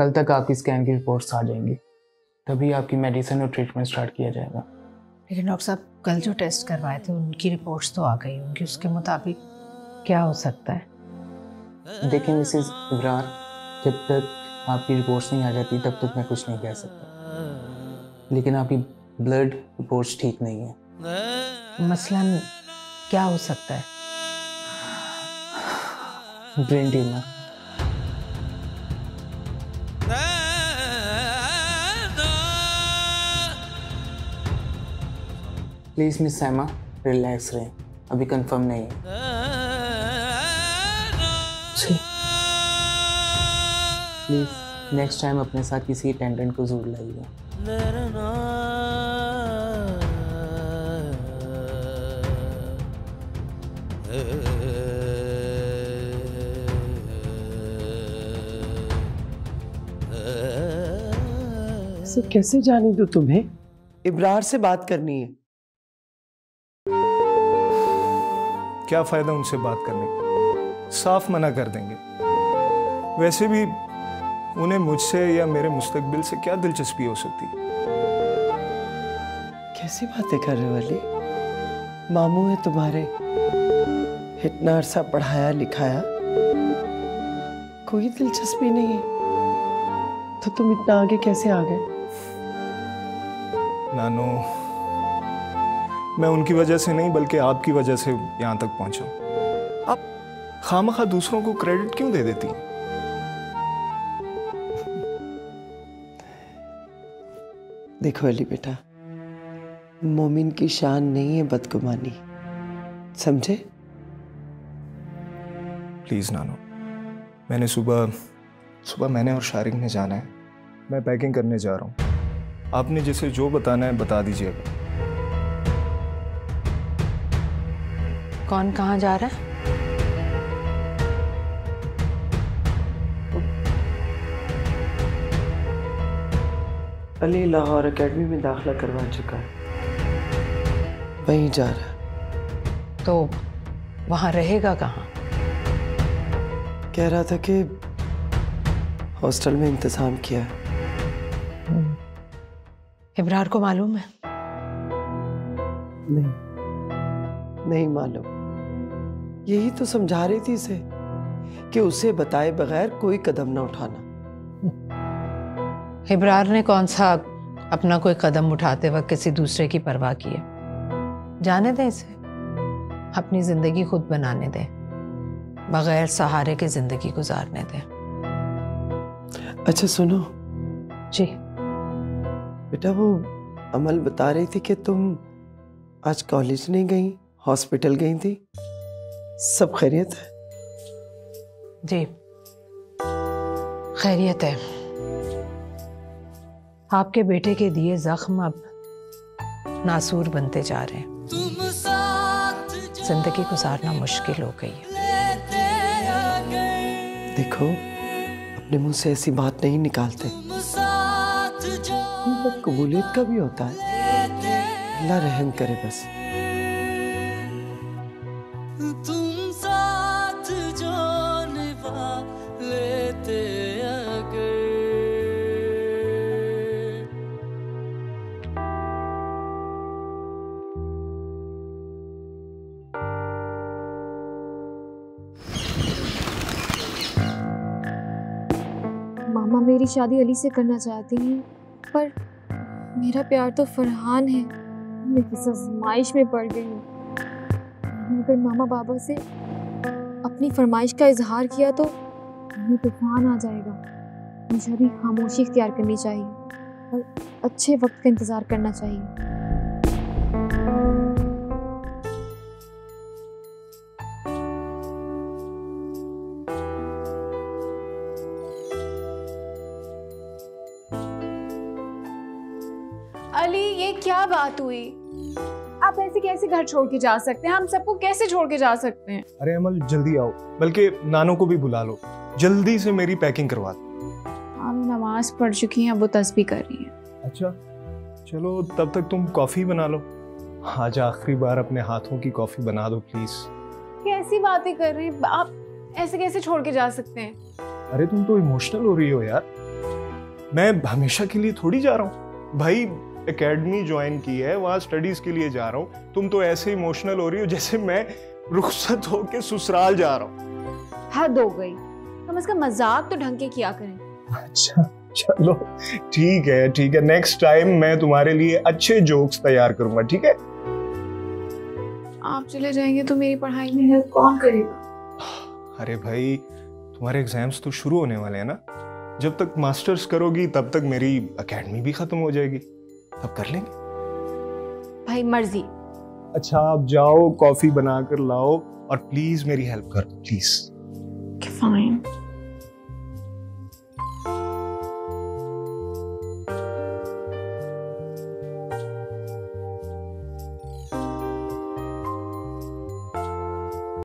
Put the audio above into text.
कल तक आपकी स्कैन की रिपोर्ट्स आ जाएंगी, तभी आपकी मेडिसिन और ट्रीटमेंट स्टार्ट किया जाएगा। लेकिन डॉक्टर साहब कल जो टेस्ट करवाए थे उनकी रिपोर्ट्स तो आ गई होंगी, उसके मुताबिक क्या हो सकता है? देखिए मिसेस इब्रार, जब तक आपकी रिपोर्ट्स नहीं आ जाती तब तक मैं कुछ नहीं कह सकता, लेकिन आपकी ब्लड रिपोर्ट्स ठीक नहीं है। मसलन क्या हो सकता है? Brain tumour. प्लीज मिस सैमा रिलैक्स रहें, अभी कंफर्म नहीं है। प्लीज नेक्स्ट टाइम अपने साथ किसी अटेंडेंट को जरूर लाइएगा। इसे कैसे जाने दो तुम्हें? इब्रार से बात करनी है। क्या फायदा उनसे बात करने का, साफ मना कर देंगे। वैसे भी उन्हें मुझसे या मेरे मुस्तकबिल से क्या दिलचस्पी हो सकती? कैसी बातें कर रहे हो अली? मामू है तुम्हारे, इतना अरसा पढ़ाया लिखाया, कोई दिलचस्पी नहीं है तो तुम इतना आगे कैसे आ गए? नानो, मैं उनकी वजह से नहीं बल्कि आपकी वजह से यहाँ तक पहुंचा। आप खामखा दूसरों को क्रेडिट क्यों दे देती हैं? देखो अली बेटा, मोमिन की शान नहीं है बदगुमानी, समझे? प्लीज नानो, मैंने सुबह मैंने और शारिक ने जाना है। मैं पैकिंग करने जा रहा हूँ। आपने जिसे जो बताना है बता दीजिएगा। कौन कहाँ जा रहा है? अली लाहौर एकेडमी में दाखिला करवा चुका है, वहीं जा रहा है। तो वहाँ रहेगा कहाँ? कह रहा था कि हॉस्टल में इंतजाम किया है। इब्रार को मालूम है? नहीं मालूम। यही तो समझा रही थी इसे कि उसे बताए बगैर कोई कदम ना उठाना। इब्रार ने कौन सा अपना कोई कदम उठाते वक्त किसी दूसरे की परवाह की है? जाने दें इसे, अपनी जिंदगी खुद बनाने दें, बगैर सहारे की जिंदगी गुजारने दें। अच्छा सुनो जी बेटा, वो अमल बता रही थी कि तुम आज कॉलेज नहीं गई, हॉस्पिटल गई थी, सब खैरियत है? जी खैरियत है। आपके बेटे के दिए जख्म अब नासूर बनते जा रहे हैं, जिंदगी गुजारना मुश्किल हो गई है। देखो, अपने मुंह से ऐसी बात नहीं निकालते, कबूलियत का भी होता है। अल्लाह रहम करे बस। तुम साथ जो निभा लेते अगर। मामा मेरी शादी अली से करना चाहती हैं, पर मेरा प्यार तो फरहान है। मैं किस आजमाइश में पड़ गई हूँ। अगर मामा बाबा से अपनी फरमाइश का इजहार किया तो मुझे तूफान आ जाएगा। मुझे अभी खामोशी इख्तियार करनी चाहिए और अच्छे वक्त का इंतज़ार करना चाहिए। अली, ये क्या बात हुई? आप ऐसे कैसे घर छोड़ के जा सकते हैं? हम सबको कैसे छोड़ के जा सकते हैं? अरे अमल, जल्दी आओ, बल्कि नानो को भी बुला लो, जल्दी से मेरी पैकिंग करवा दो। हम नमाज पढ़ चुकी हैं, अब वो तस्बीह कर रही हैं। अच्छा चलो, तब तक तुम कॉफी बना लो। आज आखिरी बार अपने हाथों की कॉफी बना दो प्लीज। कैसी बातें कर रहे हैं आप? ऐसे कैसे छोड़ के जा सकते हैं? अरे तुम तो इमोशनल हो रही हो यार। मैं हमेशा के लिए थोड़ी जा रहा हूँ भाई। एकेडमी ज्वाइन की है, वहां स्टडीज के लिए जा रहा हूँ। तुम तो ऐसे इमोशनल हो रही हो जैसे मैं रुखसत होके ससुराल जा रहा हूँ। हद हो गई, कम से कम मजाक तो ढंग के किया करें। अच्छा चलो ठीक है, नेक्स्ट टाइम मैं तुम्हारे लिए अच्छे जोक्स तैयार करूंगा, ठीक है? आप चले जाएंगे तो मेरी पढ़ाई में हेल्प कौन करेगा? अरे भाई तुम्हारे एग्जाम्स तो शुरू होने वाले हैं ना, जब तक मास्टर्स करोगी तब तक मेरी एकेडमी भी खत्म हो जाएगी, तब कर लेंगे। भाई मर्जी। अच्छा आप जाओ, कॉफी बना कर लाओ और प्लीज मेरी हेल्प करो प्लीज। फाइन।